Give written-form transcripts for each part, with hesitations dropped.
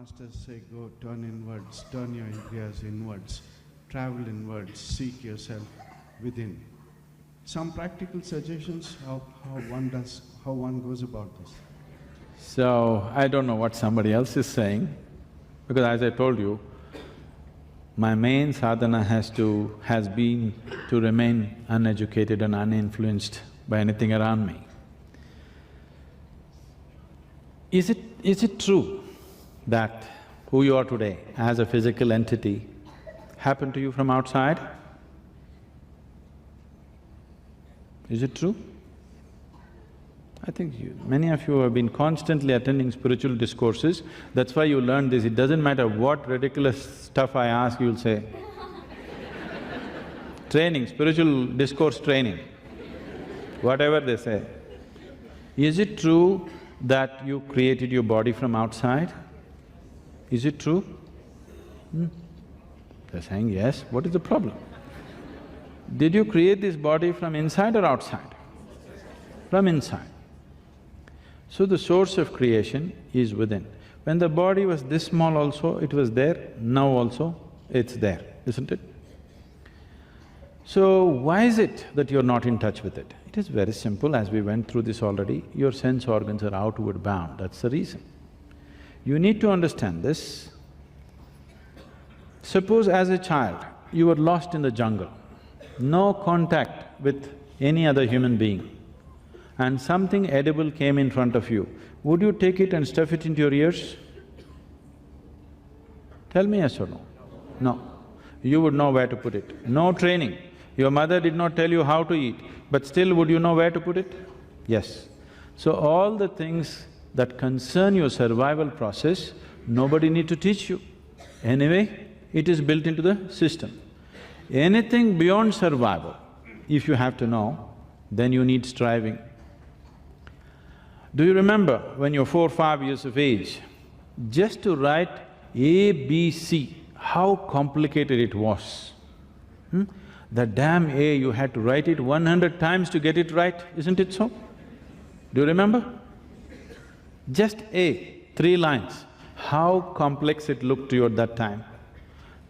masters say, go turn inwards, turn your indriyas inwards, travel inwards, seek yourself within. Some practical suggestions how one goes about this. So, I don't know what somebody else is saying, because as I told you, my main sadhana has been to remain uneducated and uninfluenced by anything around me. Is it true that who you are today as a physical entity happened to you from outside? Is it true? I think many of you have been constantly attending spiritual discourses, that's why you learned this. It doesn't matter what ridiculous stuff I ask, you'll say. Training, spiritual discourse training, whatever they say. Is it true that you created your body from outside? Is it true? They're saying yes, what is the problem? Did you create this body from inside or outside? From inside. So the source of creation is within. When the body was this small also, it was there, now also it's there, isn't it? So why is it that you're not in touch with it? It is very simple, as we went through this already, your sense organs are outward bound, that's the reason. You need to understand this. Suppose as a child, you were lost in the jungle, no contact with any other human being, and something edible came in front of you, would you take it and stuff it into your ears? Tell me yes or no? No. You would know where to put it. No training. Your mother did not tell you how to eat, but still would you know where to put it? Yes. So all the things that concern your survival process, nobody need to teach you. Anyway, it is built into the system. Anything beyond survival, if you have to know, then you need striving. Do you remember when you're 4 or 5 years of age, just to write A, B, C, how complicated it was? The damn A, you had to write it 100 times to get it right, isn't it so? Do you remember? Just A, 3 lines, how complex it looked to you at that time.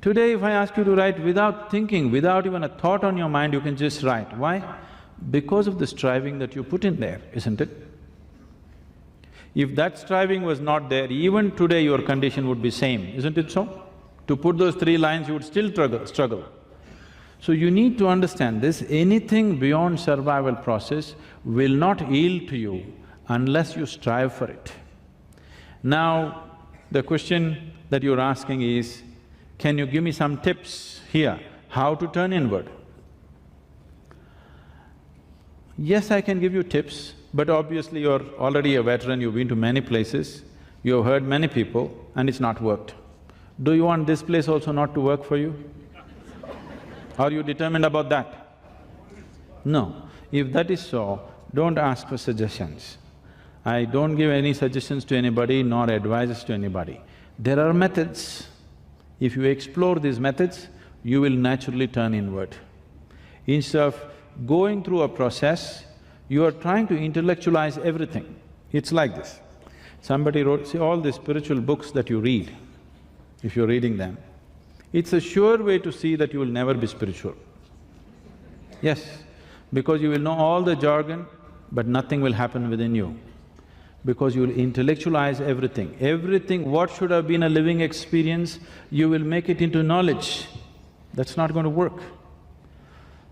Today if I ask you to write without thinking, without even a thought on your mind, you can just write. Why? Because of the striving that you put in there, isn't it? If that striving was not there, even today your condition would be same, isn't it so? To put those 3 lines, you would still struggle. So you need to understand this, anything beyond survival process will not yield to you unless you strive for it. Now, the question that you're asking is, can you give me some tips here, how to turn inward? Yes, I can give you tips, but obviously you're already a veteran, you've been to many places, you've heard many people and it's not worked. Do you want this place also not to work for you? Are you determined about that? No. If that is so, don't ask for suggestions. I don't give any suggestions to anybody nor advices to anybody. There are methods. If you explore these methods, you will naturally turn inward. Instead of going through a process, you are trying to intellectualize everything. It's like this. Somebody wrote, see all the spiritual books that you read, if you're reading them, it's a sure way to see that you will never be spiritual. Yes, because you will know all the jargon, but nothing will happen within you. Because you will intellectualize everything. Everything, what should have been a living experience, you will make it into knowledge. That's not going to work.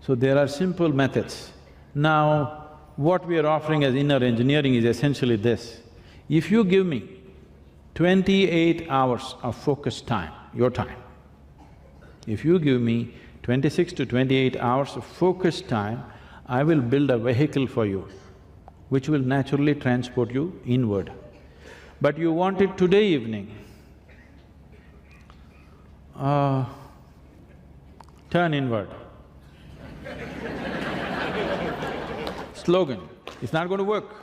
So there are simple methods. Now, what we are offering as inner engineering is essentially this. If you give me 28 hours of focused time, your time, if you give me 26 to 28 hours of focused time, I will build a vehicle for you, which will naturally transport you inward. But you want it today evening, turn inward. Slogan, it's not going to work.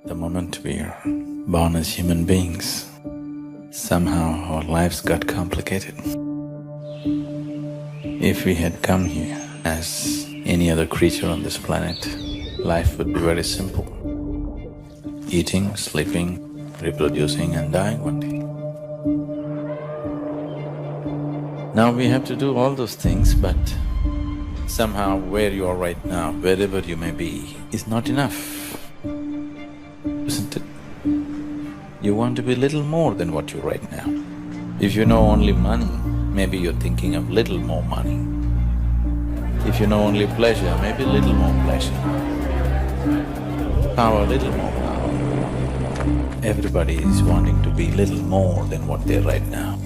The moment we are born as human beings, somehow our lives got complicated. If we had come here as any other creature on this planet, life would be very simple. eating, sleeping, reproducing and dying one day. Now we have to do all those things, but somehow where you are right now, wherever you may be, is not enough, isn't it? You want to be little more than what you're right now. If you know only money, maybe you're thinking of little more money. If you know only pleasure, maybe little more pleasure. Power, little more power. Everybody is wanting to be little more than what they're right now.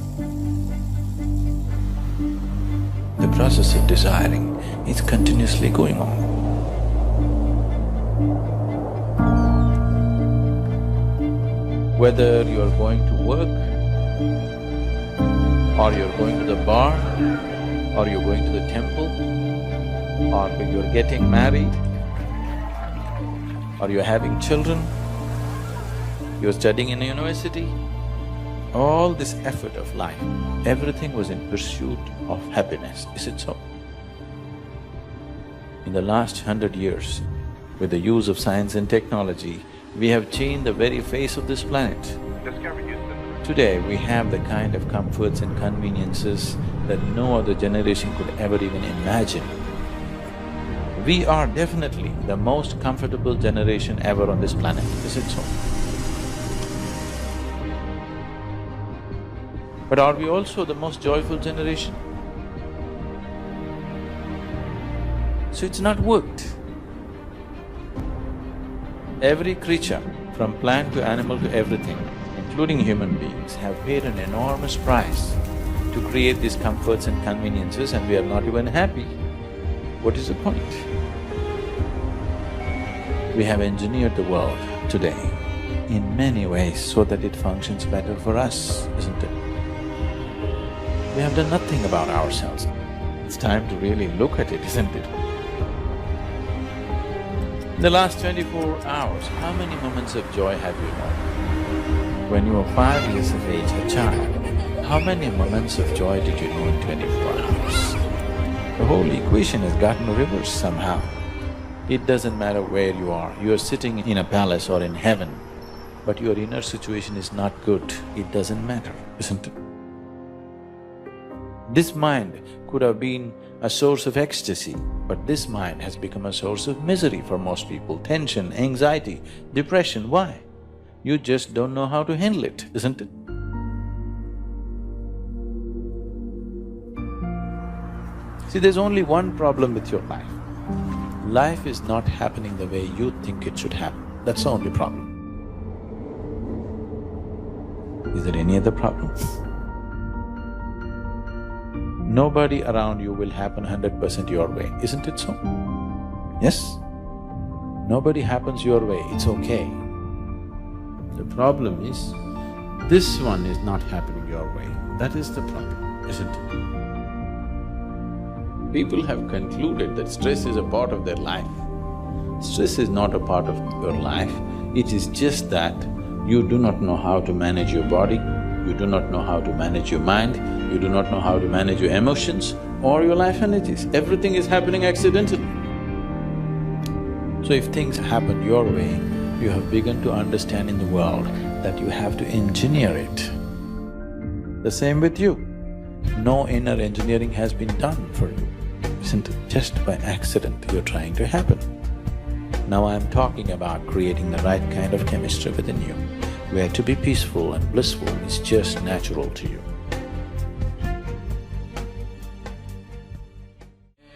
The process of desiring is continuously going on. Whether you're going to work, or you're going to the bar, or you're going to the temple, or you're getting married, or you're having children, you're studying in a university, all this effort of life, everything was in pursuit of happiness, is it so? In the last 100 years, with the use of science and technology, we have changed the very face of this planet. Today, we have the kind of comforts and conveniences that no other generation could ever even imagine. We are definitely the most comfortable generation ever on this planet, is it so? But are we also the most joyful generation? So it's not worked. Every creature, from plant to animal to everything, including human beings, have paid an enormous price to create these comforts and conveniences, and we are not even happy. What is the point? We have engineered the world today in many ways so that it functions better for us, isn't it? We have done nothing about ourselves. It's time to really look at it, isn't it? In the last 24 hours, how many moments of joy have you known? When you were 5 years of age, a child, how many moments of joy did you know in 24 hours? The whole equation has gotten reversed somehow. It doesn't matter where you are sitting in a palace or in heaven, but your inner situation is not good, it doesn't matter, isn't it? This mind could have been a source of ecstasy, but this mind has become a source of misery for most people, tension, anxiety, depression. Why? You just don't know how to handle it, isn't it? See, there's only one problem with your life. Life is not happening the way you think it should happen. That's the only problem. Is there any other problem? Nobody around you will happen 100% your way, isn't it so? Yes? Nobody happens your way, it's okay. The problem is, this one is not happening your way. That is the problem, isn't it? People have concluded that stress is a part of their life. Stress is not a part of your life, it is just that you do not know how to manage your body, you do not know how to manage your mind, you do not know how to manage your emotions or your life energies. Everything is happening accidentally. So if things happen your way, you have begun to understand in the world that you have to engineer it. The same with you. No inner engineering has been done for you, isn't it? Just by accident you're trying to happen. Now I'm talking about creating the right kind of chemistry within you, where to be peaceful and blissful is just natural to you.